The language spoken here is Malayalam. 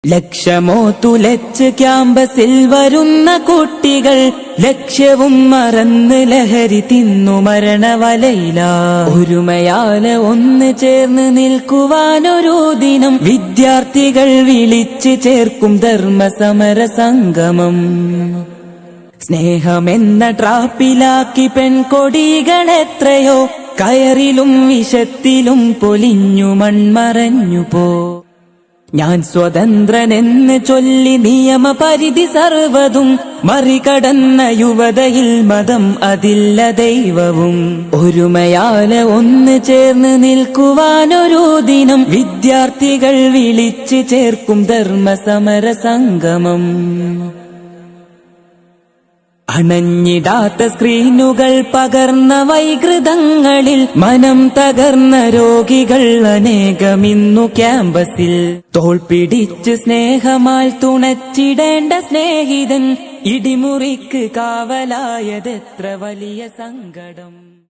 ലക്ഷമോ തുലച്ച് ക്യാമ്പസിൽ വരുന്ന കുട്ടികൾ ലക്ഷ്യവും മറന്ന് ലഹരി തിന്നു മരണവലയില. ഒരുമയാലെ ഒന്ന് ചേർന്ന് നിൽക്കുവാനൊരു ദിനം വിദ്യാർത്ഥികൾ വിളിച്ച് ചേർക്കും ധർമ്മസമര സംഗമം. സ്നേഹമെന്ന ട്രാപ്പിലാക്കി പെൺകൊടികളെത്രയോ കയറിലും വിഷത്തിലും പൊലിഞ്ഞു മൺമറഞ്ഞു പോ. ഞാൻ സ്വതന്ത്രനെന്ന് ചൊല്ലി നിയമപരിധി സർവ്വതും മറികടന്ന യുവതയിൽ മതം അതില്ല ദൈവവും. ഒരുമയാലെ ഒന്ന് ചേർന്ന് നിൽക്കുവാനൊരു ദിനം വിദ്യാർത്ഥികൾ വിളിച്ച് ചേർക്കും ധർമ്മസമര സംഗമം. അണഞ്ഞിടാത്ത സ്ക്രീനുകൾ പകർന്ന വൈകൃതങ്ങളിൽ മനം തകർന്ന രോഗികൾ അനേകമിന്നു ക്യാമ്പസിൽ. തോൾപിടിച്ച് സ്നേഹമാൽ തുണച്ചിടേണ്ട സ്നേഹിതൻ ഇടിമുറിക്ക് കാവലായതെത്ര വലിയ സങ്കടം.